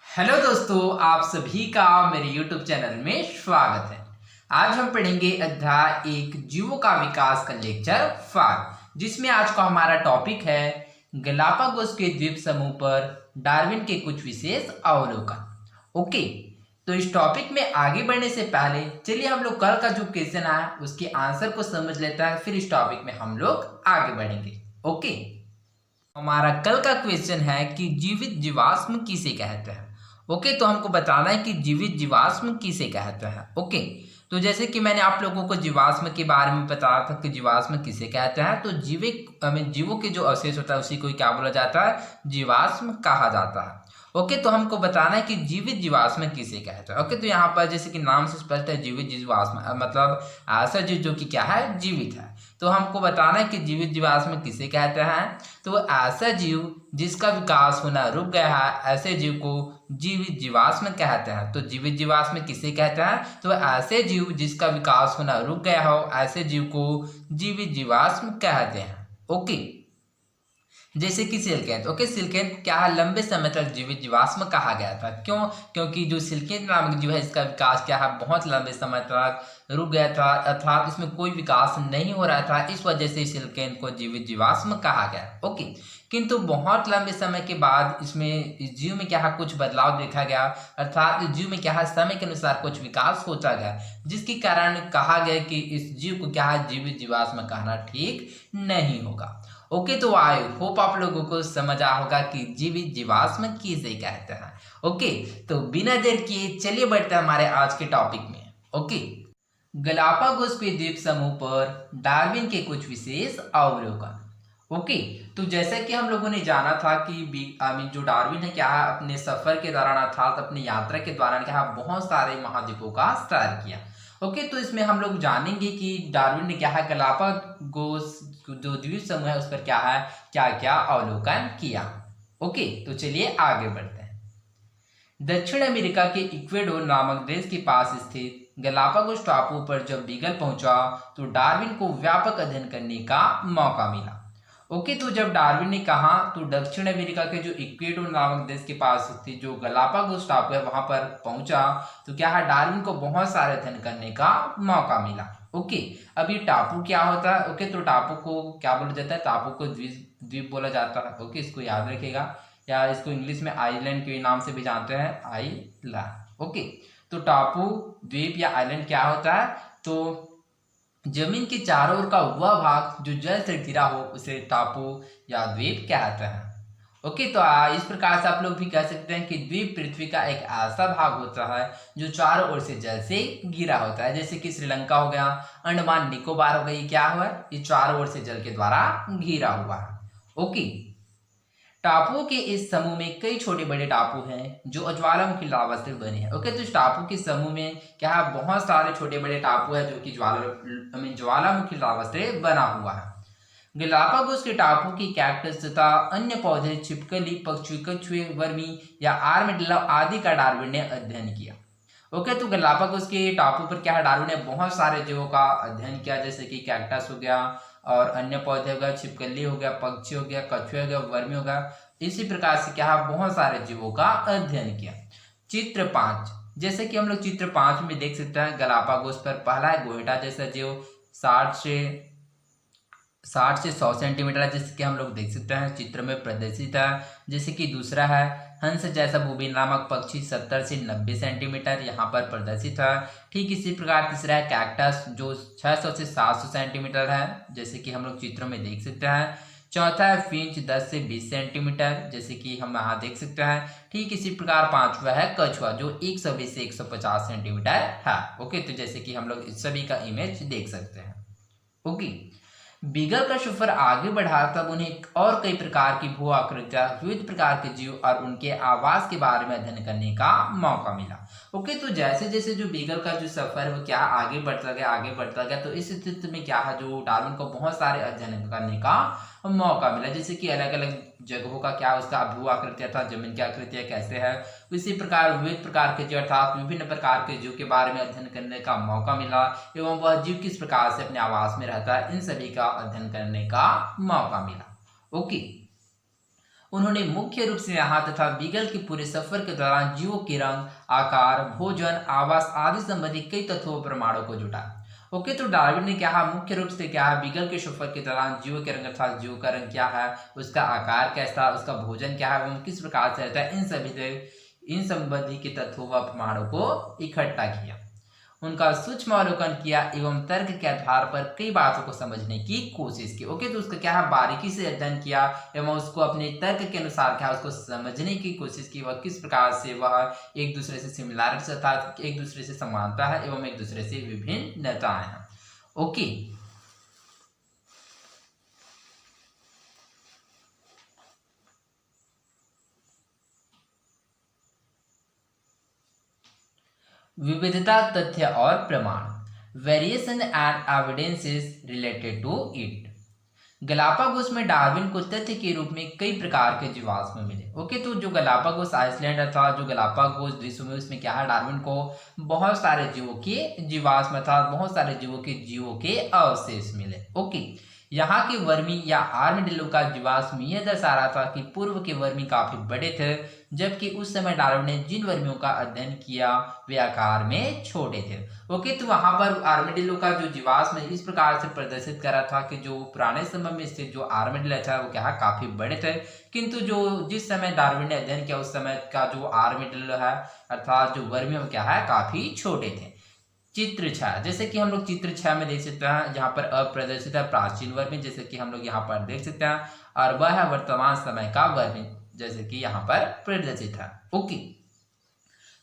Hello दोस्तों, आप सभी का मेरे YouTube चैनल में स्वागत है। आज हम पढ़ेंगे अध्याय एक जीवों का विकास का लेक्चर 5, जिसमें आज का हमारा टॉपिक है गलापागोस के द्वीप समूह पर डार्विन के कुछ विशेष अवलोकन। ओके, तो इस टॉपिक में आगे बढ़ने से पहले चलिए हम लोग कल का जो क्वेश्चन आया उसके आंसर को समझ लेते हैं, फिर इस टॉपिक में हम लोग आगे बढ़ेंगे। ओके, हमारा कल का क्वेश्चन है कि जीवित जीवाश्म किसे कहते हैं। ओके, तो हमको बताना है कि जीवित जीवाश्म किसे कहते हैं। ओके, तो जैसे कि मैंने आप लोगों को जीवाश्म के बारे में बताया था कि जीवाश्म किसे कहते हैं, तो जीवों के जो अवशेष होता है उसी को क्या बोला जाता है, जीवाश्म कहा जाता है। ओके, तो हमको बताना है कि जीवित जीवाश्म किसे कहते हैं। ओके, तो यहाँ पर जैसे कि नाम से स्पष्ट है, जीवित जीवाश्म मतलब ऐसा जीव जो कि क्या है, जीवित है। तो हमको बताना है कि जीवित जीवाश्म किसे कहते हैं। तो ऐसा जीव जिसका विकास होना रुक गया है, ऐसे जीव को जीवित जीवाश्म कहते हैं। तो जीवित जीवाश्म किसे कहते हैं, तो ऐसे जीव जिसका विकास होना रुक गया हो, ऐसे जीव को जीवित जीवाश्म कहते हैं। ओके, जैसे कि सिल्केंथ। ओके, सिल्केंथ क्या है, लंबे समय तक जीवित जीवाश्म कहा गया था। क्यों? क्योंकि जो सिल्केंथ नामक जीव है इसका विकास क्या है, बहुत लंबे समय तक रुक गया था, अर्थात इसमें कोई विकास नहीं हो रहा था। इस वजह से सिल्केंथ को जीवित जीवाश्म कहा गया। ओके, किंतु बहुत लंबे समय के बाद इस जीव में क्या है, कुछ बदलाव देखा गया, अर्थात इस जीव में क्या है, समय के अनुसार कुछ विकास होता गया, जिसके कारण कहा गया कि इस जीव को क्या है, जीवित जीवाश्म कहना ठीक नहीं होगा। ओके, तो आई होप आप लोगों को समझ आ होगा कि जीवित जीवाश्म किसे कहते हैं। ओके, तो बिना देर किए चलिए बढ़ते हैं हमारे आज के टॉपिक में। ओके, गलापागोस के द्वीप समूह पर डार्विन के कुछ विशेष अवलोकन। ओके, तो जैसा कि हम लोगों ने जाना था कि जो डार्विन है क्या है, अपने सफर के दौरान अर्थात अपनी यात्रा के दौरान क्या है, बहुत सारे महाद्वीपों का सैर किया। ओके, तो इसमें हम लोग जानेंगे कि डार्विन ने क्या है, गलापागोस जो द्वीप समूह है उस पर क्या है, क्या क्या अवलोकन किया। ओके, तो चलिए आगे बढ़ते हैं। दक्षिण अमेरिका के इक्वेडोर नामक देश के पास स्थित गलापागोस टापू पर जब बीगल पहुंचा तो डार्विन को व्यापक अध्ययन करने का मौका मिला। ओके, तो जब डार्विन ने कहा तो दक्षिण अमेरिका के जो इक्वेडोर नामक देश के पास स्थित जो गलापागोस टापू है वहां पर पहुंचा तो क्या है, डार्विन को बहुत सारे अध्ययन करने का मौका मिला। ओके, अब ये टापू क्या होता है। ओके, तो टापू को क्या बोला जाता है, टापू को द्वीप द्वीप बोला जाता है। ओके, इसको याद रखिएगा, या इसको इंग्लिश में आइलैंड के नाम से भी जानते हैं, आइलैंड। ओके, तो टापू द्वीप या आइलैंड क्या होता है, तो जमीन के चारों ओर का वह भाग जो जल से घिरा हो उसे टापू या द्वीप कहते हैं। ओके, तो इस प्रकार से आप लोग भी कह सकते हैं कि द्वीप पृथ्वी का एक ऐसा भाग होता है जो चारों ओर से जल से घिरा होता है। जैसे कि श्रीलंका हो गया, अंडमान निकोबार हो गई, क्या हुआ, ये चारों ओर से जल के द्वारा घिरा हुआ है। ओके, टापुओं के इस समूह में कई छोटे बड़े टापू हैं जो ज्वालामुखी लावा से बने हैं। ओके, तो इस टापू के समूह में क्या है, बहुत सारे छोटे बड़े टापू है जो कि ज्वालामुखी लावा से बना हुआ है। गलापागोस के टापू की कैक्टस तथा अन्य पौधे, छिपकली, पक्षी, कछुए, वर्मी या आर्madillo आदि का डार्विन ने अध्ययन किया। ओके, तो गलापागोस के टापू पर क्या है, डार्विन ने बहुत सारे जीवों का अध्ययन किया, जैसे कि कैक्टस हो गया और अन्य पौधे हो गया, छिपकली हो गया, पक्षी हो गया, कछुए हो गया, वर्मी हो गया। इसी प्रकार से क्या है, बहुत सारे जीवों का अध्ययन किया। चित्र 5, जैसे कि हम लोग चित्र 5 में देख सकते हैं, गलापागोस पर पहला है गोइठा जैसा जीव 60 से 100 सेंटीमीटर है, जैसे कि हम लोग देख सकते हैं चित्र में प्रदर्शित है। जैसे कि दूसरा है हंस जैसा बुबी नामक पक्षी 70 से 90 सेंटीमीटर यहाँ पर प्रदर्शित है। ठीक इसी प्रकार तीसरा है कैक्टस जो 600 से 700 सेंटीमीटर है, जैसे कि हम लोग चित्र में देख सकते हैं। चौथा है फिंच 10 से 20 सेंटीमीटर, जैसे कि हम यहाँ देख सकते हैं। ठीक इसी प्रकार पांचवा है कछुआ जो 120 से 150 सेंटीमीटर है। ओके, तो जैसे कि हम लोग इस सभी का इमेज देख सकते हैं। ओके, बीगल का सफर आगे बढ़ा तब उन्हें और कई प्रकार की भू आकृतियां, विविध प्रकार के जीव और उनके आवास के बारे में अध्ययन करने का मौका मिला। ओके, तो जैसे जैसे जो बीगल का जो सफर है वो क्या आगे बढ़ता गया, तो इस स्थिति में क्या है, जो डार्विन को बहुत सारे अध्ययन करने का मौका मिला, जैसे कि अलग अलग जगहों का क्या उसका भू आकृतियां था, जमीन की आकृतियां कैसे है, इसी प्रकार विविध प्रकार के जीव अर्थात विभिन्न प्रकार के जीव के बारे में अध्ययन करने का मौका मिला, एवं वह जीव किस प्रकार से अपने आवास में रहता है, इन सभी का अध्ययन करने का मौका मिला। ओके, उन्होंने मुख्य रूप से यहाँ तथा बीगल के पूरे सफर के दौरान जीवों के रंग, आकार, भोजन, आवास आदि संबंधी कई तथ्यों प्रमाणों को जुटा। ओके, तो डार्विन ने क्या बीगल के सफर के दौरान जीवों के रंग अर्थात जीव का रंग क्या है, उसका आकार कैसा, उसका भोजन क्या है एवं किस प्रकार से रहता है, इन संबंधी के तथ्यों व प्रमाणों को इकट्ठा किया, उनका सूक्ष्म अवलोकन किया एवं तर्क के आधार पर कई बातों को समझने की कोशिश की। ओके, तो उसका क्या है बारीकी से अध्ययन किया एवं उसको अपने तर्क के अनुसार क्या उसको समझने की कोशिश की, वह किस प्रकार से वह एक दूसरे से सिमिलरिटीज अर्थात एक दूसरे से समानता है एवं एक दूसरे से विभिन्नताएं हैं। ओके, विविधता, तथ्य और प्रमाण, variation and evidences related to it. Galapagos में डार्विन को तथ्य के रूप में कई प्रकार के जीवाश्म मिले। ओके, तो जो गलापागोस आइसलैंड था, जो गलापागोस द्वीप में, उसमें क्या है डार्विन को बहुत सारे जीवों के जीवाश्म था, बहुत सारे जीवों के अवशेष मिले। ओके, यहाँ के वर्मी या आर्मडिलो का जीवाश्म यह दर्शा रहा था कि पूर्व के वर्मी काफी बड़े थे, जबकि उस समय डार्विन ने जिन वर्मियों का अध्ययन किया वे आकार में छोटे थे। ओके, तो वहां पर आर्मडिलो का जो जीवाश्म इस प्रकार से प्रदर्शित कर रहा था कि जो पुराने समय में स्थित जो आर्मडिलो था वो क्या काफी बड़े थे, किंतु जो जिस समय डार्विन ने अध्ययन किया उस समय का जो आर्मडिलो है अर्थात जो वर्मी क्या है काफी छोटे थे। चित्र 6, जैसे कि हम लोग चित्र 6 में देख सकते हैं, जहां पर अप्रदर्शित है प्राचीन वर्मी, जैसे कि हम लोग यहाँ पर देख सकते हैं, और वह है वर्तमान समय का वर्मी, जैसे कि यहाँ पर प्रदर्शित है। ओके,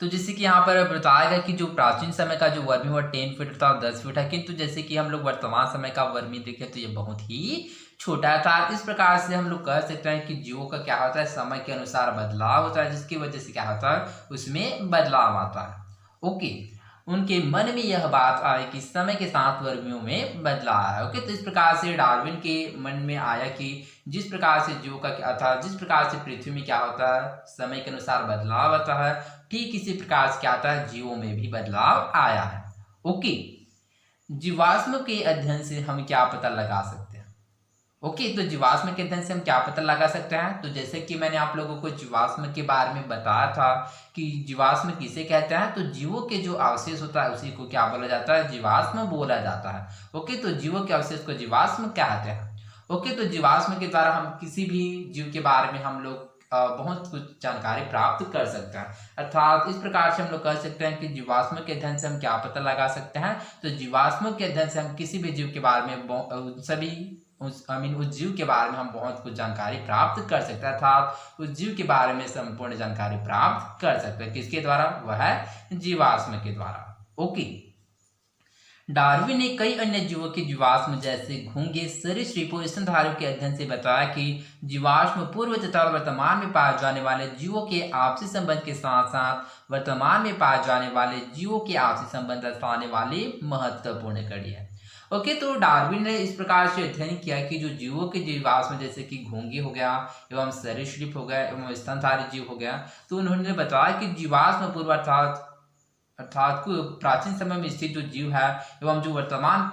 तो जैसे कि यहाँ पर बताया गया कि जो प्राचीन समय का जो वर्मी वह 10 फीट था, 10 फीट है, किंतु जैसे कि हम लोग वर्तमान समय का वर्मी देखें तो ये बहुत ही छोटा था। इस प्रकार से हम लोग कह सकते हैं कि जीवों का क्या होता है समय के अनुसार बदलाव होता है, जिसकी वजह से क्या होता है उसमें बदलाव आता है। ओके, उनके मन में यह बात आई कि समय के साथ वर्मियों में बदलाव आया। ओके, तो इस प्रकार से डार्विन के मन में आया कि जिस प्रकार से जीवों का क्या था, जिस प्रकार से पृथ्वी में क्या होता है समय के अनुसार बदलाव आता है, ठीक इसी प्रकार से क्या आता है जीवों में भी बदलाव आया है। ओके, जीवाश्म के अध्ययन से हम क्या पता लगा सकते हैं। ओके, तो जीवाश्म के अध्ययन से हम क्या पता लगा सकते हैं, तो जैसे कि मैंने आप लोगों को जीवाश्म के बारे में बताया था कि जीवाश्म किसे कहते हैं, तो जीवों के जो अवशेष होता है उसी को क्या बोला जाता है जीवाश्म बोला जाता है। ओके, तो जीवों के अवशेष को जीवाश्म कहते हैं। ओके, तो जीवाश्म के द्वारा हम किसी भी जीव के बारे में हम लोग बहुत कुछ जानकारी प्राप्त कर सकते हैं, अर्थात इस प्रकार से हम लोग कह सकते हैं कि जीवाश्म के अध्ययन से हम क्या पता लगा सकते हैं, तो जीवाश्म के अध्ययन से हम किसी भी जीव के बारे में उस जीव के बारे में हम बहुत कुछ जानकारी प्राप्त कर सकते हैं, अर्थात उस जीव के बारे में संपूर्ण जानकारी प्राप्त कर सकते हैं। किसके द्वारा, वह है जीवाश्म के द्वारा। ओके, डार्विन ने कई अन्य जीवों के जीवाश्म जैसे घोंघे, सरीसृपों, स्तनधारियों के अध्ययन से बताया कि जीवाश्म पूर्व तथा वर्तमान में पाए जाने वाले जीवों के आपसी संबंध के साथ साथ वर्तमान में पाए जाने वाले जीवों के आपसी संबंध दर्शाने वाली महत्वपूर्ण कड़ी है। ओके, तो डार्विन ने इस प्रकार से अध्ययन किया कि जो जीवों के जीवाश्म जैसे कि घोंघे हो गया एवं सरीसृप हो गया एवं स्तनधारी जीव हो गया, तो उन्होंने बताया कि जीवाश्म पूर्व अर्थात प्राचीन समय में स्थित जो जीव है एवं जो वर्तमान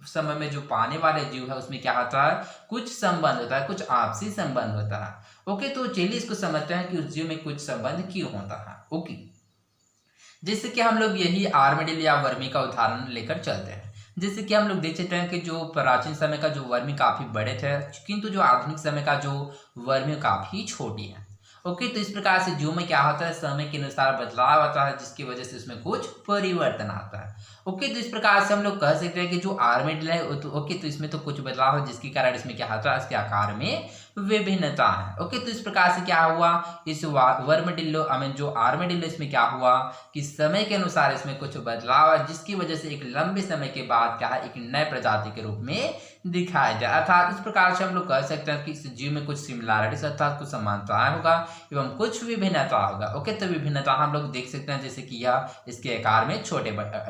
समय में जो पाने वाले जीव है उसमें क्या होता है कुछ संबंध होता है, कुछ आपसी संबंध होता है। ओके, तो चलिए इसको समझते हैं कि उस जीव में कुछ संबंध क्यों होता है। ओके, जैसे कि हम लोग यही आर्मडिल या वर्मी का उदाहरण लेकर चलते हैं। जैसे कि हम लोग देख सकते हैं कि जो प्राचीन समय का जो वर्मी काफी बड़े थे, किंतु जो आधुनिक समय का जो वर्मी काफी छोटी है। ओके, तो इस प्रकार से जीव में क्या होता है समय के अनुसार बदलाव आता है, जिसकी वजह से उसमें कुछ परिवर्तन आता है। ओके, तो इस प्रकार से हम लोग कह सकते हैं कि जो आर्मडिल है ओके, तो इसमें तो कुछ बदलाव है, जिसके कारण इसमें क्या होता है इसके आकार में विभिन्नता है। ओके, तो इस प्रकार से क्या हुआ इस वर्मडिल्लो जो आर्मडिल्लो इसमें क्या हुआ कि समय के अनुसार इसमें कुछ बदलाव है, जिसकी वजह से एक लंबे समय के बाद क्या है एक नए प्रजाति के रूप में दिखाया जाए। अर्थात इस प्रकार से हम लोग कह सकते हैं कि इस जीव में कुछ सिमिलरिटीज अर्थात कुछ समानताएं होगा एवं कुछ विभिन्नता होगा। ओके, तो विभिन्नता हम लोग देख सकते हैं जैसे कि यह इसके आकार में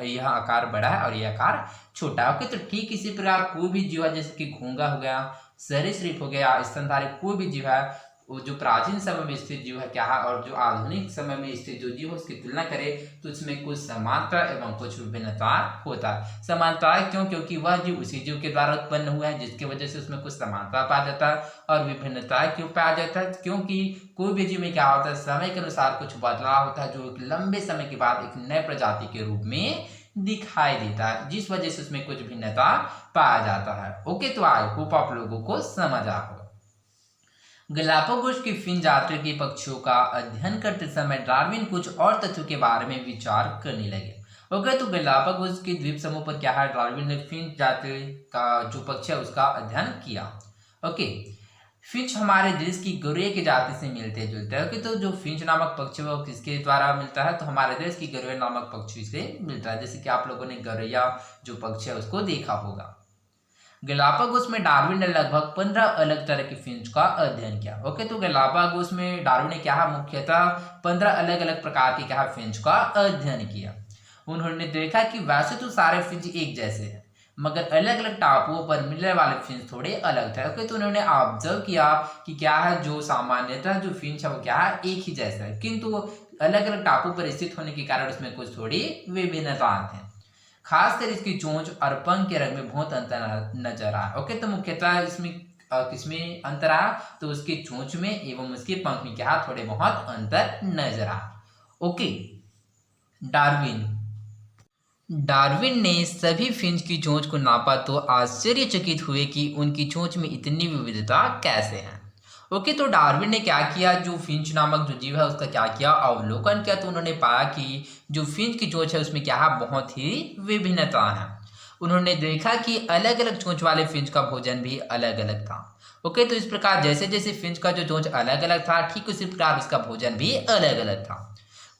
यह आकार बड़ा है और यह आकार छोटा है। ओके, तो ठीक इसी प्रकार कोई भी जीव है जैसे कि घोंघा हो गया, सरीसृप हो गया, स्तनधारी कोई भी जीव है वो जो प्राचीन समय में स्थित जीव है क्या है और जो आधुनिक समय में स्थित जो जीव है उसकी तुलना करें तो उसमें कुछ समानता एवं कुछ विभिन्नता होता है। समानता क्यों? क्योंकि वह जीव उसी जीव के द्वारा उत्पन्न हुआ है, जिसकी वजह से उसमें कुछ समानता पाया जाता है। और विभिन्नता क्यों पाया जाता है? क्योंकि कोई भी जीव में क्या होता है, समय के अनुसार कुछ बदलाव होता है, जो एक लंबे समय के बाद एक नए प्रजाति के रूप में दिखाई देता है, जिस वजह से उसमें कुछ भिन्नता पाया जाता है। ओके, तो आई होप आप लोगों को समझ आ हो। गलापागोस की फिन जाति के पक्षियों का अध्ययन करते समय डार्विन कुछ और तथ्यों के बारे में विचार करने लगे। ओके, तो गलापागोस के द्वीप समूह पर क्या है, डार्विन ने फिन जाति का जो पक्षी है उसका अध्ययन किया। ओके, फिंच हमारे देश की गौरैया की जाति से मिलते जुलते हैं। ओके, तो जो फिंच नामक पक्षी वो किसके द्वारा मिलता है, तो हमारे देश की गौरैया नामक पक्षी से मिलता है। जैसे कि आप लोगों ने गौरैया जो पक्षी है उसको देखा होगा। गलापागोस में डार्विन ने लगभग 15 अलग तरह के फिंच का अध्ययन किया। ओके, तो गलापागोस में डार्विन ने क्या है, मुख्यतः 15 अलग अलग प्रकार के क्या फिंच का अध्ययन किया। उन्होंने देखा कि वैसे तो सारे फिंच एक जैसे हैं, मगर अलग अलग टापुओं पर मिलने वाले फिंच थोड़े अलग थे। ओके, तो उन्होंने ऑब्जर्व किया कि क्या है, जो सामान्यतः जो फिंच है वो क्या है, एक ही जैसा है, किंतु अलग अलग टापू पर स्थित होने के कारण उसमें कुछ थोड़ी विभिन्नता है। खासकर इसकी चोंच और पंख के रंग में बहुत अंतर नजर आया। ओके, तो मुख्यतः इसमें किसमें अंतर आया, तो उसकी चोंच में एवं उसके पंख में क्या थोड़े बहुत अंतर नजर आया। ओके, डार्विन ने सभी फिंच की चोंच को नापा तो आश्चर्यचकित हुए कि उनकी चोंच में इतनी विविधता कैसे है। ओके, तो डार्विन ने क्या किया, जो फिंच नामक जो जीव है उसका क्या किया, अवलोकन किया। तो उन्होंने पाया कि जो फिंच की चोंच है उसमें क्या है, बहुत ही विभिन्नता है। उन्होंने देखा कि अलग अलग चोंच वाले फिंच का भोजन भी अलग अलग था। ओके, तो इस प्रकार जैसे जैसे फिंच का जो चोंच अलग अलग था, ठीक उसी प्रकार उसका भोजन भी अलग अलग था।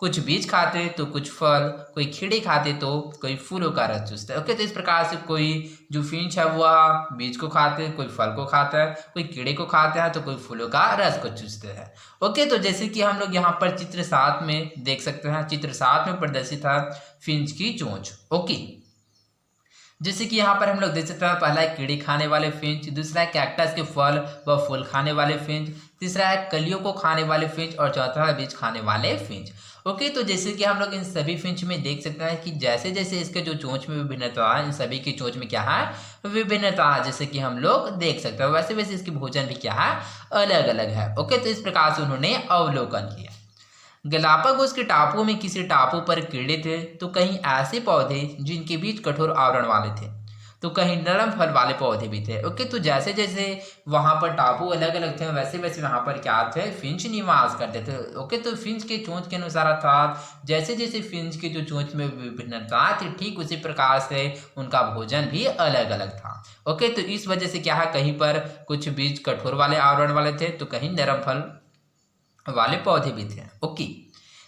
कुछ बीज खाते तो कुछ फल, कोई खीड़े खाते तो कोई फूलों का रस चूसते। ओके, तो इस प्रकार से कोई जो फिंच है वह बीज को खाते हैं, कोई फल को खाता है, कोई कीड़े को खाता है, तो कोई फूलों का रस को चूसते हैं। ओके, तो जैसे कि हम लोग यहाँ पर चित्र 7 में देख सकते हैं, चित्र 7 में प्रदर्शित है फिंच की चोंच। ओके, जैसे कि यहाँ पर हम लोग देख सकते हैं, पहला है कीड़े खाने वाले फिंच, दूसरा है कैक्टस के फल व फूल खाने वाले फिंच, तीसरा है कलियों को खाने वाले फिंच और चौथा है बीज खाने वाले फिंच। ओके, तो जैसे कि हम लोग इन सभी फिंच में देख सकते हैं कि जैसे जैसे इसके जो चोंच में विभिन्नता है, इन सभी की चोंच में क्या है, विभिन्नता है, जैसे कि हम लोग देख सकते हैं। वैसे वैसे इसकी भोजन भी क्या है, अलग अलग है। ओके, तो इस प्रकार से उन्होंने अवलोकन किया। गलापागोस के टापुओं में किसी टापू पर कीड़े थे तो कहीं ऐसे पौधे जिनके बीच कठोर आवरण वाले थे, तो कहीं नरम फल वाले पौधे भी थे। ओके, तो जैसे जैसे वहां पर टापू अलग अलग थे वैसे वैसे वहां पर क्या थे, फिंच निवास करते थे। ओके, तो फिंच के चोंच के अनुसार अर्थात जैसे जैसे फिंच की जो चोंच में विभिन्नता थी, ठीक उसी प्रकार से उनका भोजन भी अलग अलग था। ओके, तो इस वजह से क्या है, कहीं पर कुछ बीज कठोर वाले आवरण वाले थे तो कहीं नरम फल वाले पौधे भी थे। ओके,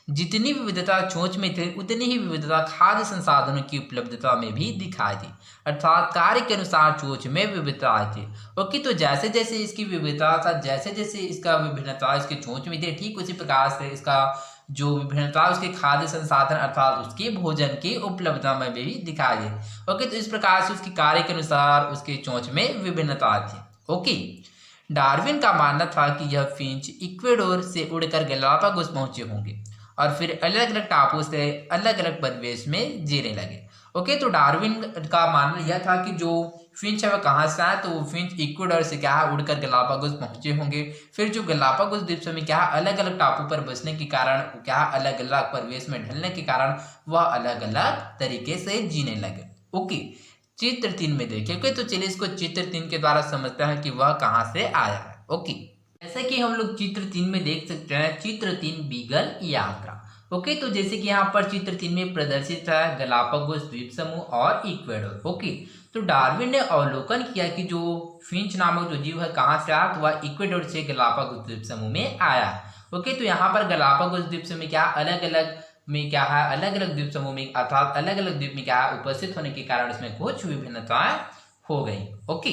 जितनी विविधता चोंच में थे उतनी ही विविधता खाद्य संसाधनों की उपलब्धता में भी दिखाई दी, अर्थात कार्य के अनुसार चोंच में विविधता आई थी। ओके, तो जैसे जैसे इसकी विविधता था, जैसे जैसे इसका विभिन्नता इसके चोंच में थी, ठीक उसी प्रकार से इसका जो विभिन्नता उसके खाद्य संसाधन अर्थात उसके भोजन की उपलब्धता में भी दिखाई दी। ओके, तो इस प्रकार से उसके कार्य के अनुसार उसके चोंच में विभिन्नता थी। ओके, डार्विन का मानना था कि यह फिंच इक्वेडोर से उड़कर गलापागोस पहुंचे होंगे और फिर अलग अलग टापू से अलग अलग परिवेश में जीने लगे। ओके, तो डार्विन का मानना यह था कि जो फिंच है वह कहाँ से आया, तो वो फिंच इक्वेडोर से क्या है उड़कर गलापागोस पहुंचे होंगे। फिर जो गलापागोस द्वीप समूह क्या है अलग अलग टापू पर बसने के कारण, क्या अलग अलग परिवेश में ढलने के कारण वह अलग अलग तरीके से जीने लगे। ओके, चित्र 3 में देखिए। ओके, तो चलिए इसको चित्र 3 के द्वारा समझते हैं कि वह कहाँ से आया है। ओके, जैसे कि हम लोग चित्र 3 में देख सकते हैं, चित्र 3 बीगल यात्रा। ओके, तो जैसे कि यहाँ पर चित्र 3 में प्रदर्शित है गलापागोस द्वीप समूह और इक्वेडोर। ओके, तो डार्विन ने अवलोकन किया कि जो फिंच नामक जो जीव है कहाँ से आया, तो वह इक्वेडोर से गलापागोस द्वीप समूह में आया। ओके, तो यहाँ पर गलापागोस द्वीप समूह में क्या अलग अलग में क्या है, अलग अलग द्वीप समूह में अर्थात अलग अलग द्वीप में क्या है उपस्थित होने के कारण इसमें कुछ विभिन्नताएं हो गई। ओके,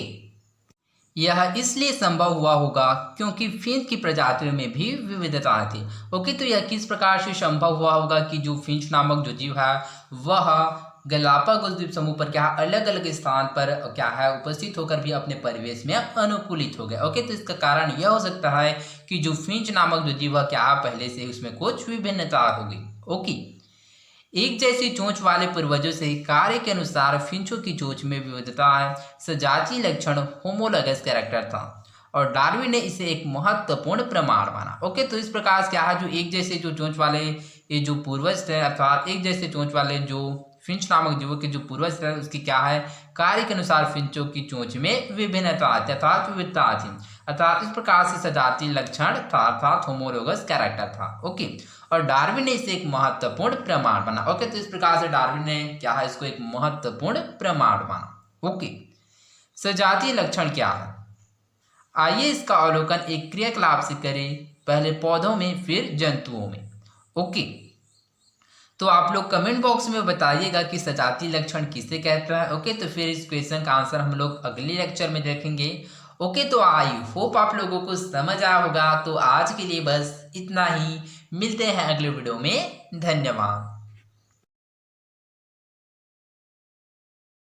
यह इसलिए संभव हुआ होगा क्योंकि फिंच की प्रजातियों में भी विविधताएं थी। ओके, तो यह किस प्रकार से संभव हुआ होगा कि जो फिंच नामक जो जीव है वह गलापागोस द्वीप समूह पर क्या अलग अलग स्थान पर क्या है उपस्थित होकर भी अपने परिवेश में अनुकूलित हो गए। ओके, तो इसका कारण यह हो सकता है कि जो फिंच नामक जो जीव क्या पहले से उसमें कुछ विभिन्नता हो गई। ओके, एक जैसी चोंच वाले पूर्वजों से कार्य के अनुसार फिंचों की चोंच में विविधता है, सजातीय लक्षण होमोलॉगस कैरेक्टर था और डार्विन ने इसे एक महत्वपूर्ण प्रमाण माना। ओके, तो इस प्रकार से क्या है जो एक जैसे जो चोंच वाले ये जो पूर्वज थे अर्थात एक जैसे चोंच वाले जो फिंच नामक जीवों के जो पूर्वज थे उसकी क्या है कार्य के अनुसार फिंचों की चोंच में विभिन्नता आती अर्थात विविधता थी, अर्थात इस प्रकार से सजातीय लक्षण था अर्थात होमोलोगस कैरेक्टर था। ओके, और डार्विन ने इसे एक महत्वपूर्ण प्रमाण माना। ओके, तो इस प्रकार से डार्विन ने क्या है इसको एक महत्वपूर्ण प्रमाण माना। ओके, सजातीय लक्षण क्या है, आइए इसका अवलोकन एक क्रियाकलाप से करें, पहले पौधों में फिर जंतुओं में। ओके, तो आप लोग कमेंट बॉक्स में बताइएगा कि सजातीय लक्षण किसे कहता है। ओके, तो फिर इस क्वेश्चन का आंसर हम लोग अगले लेक्चर में देखेंगे। ओके, तो आई होप आप लोगों को समझ आया होगा। तो आज के लिए बस इतना ही, मिलते हैं अगले वीडियो में। धन्यवाद।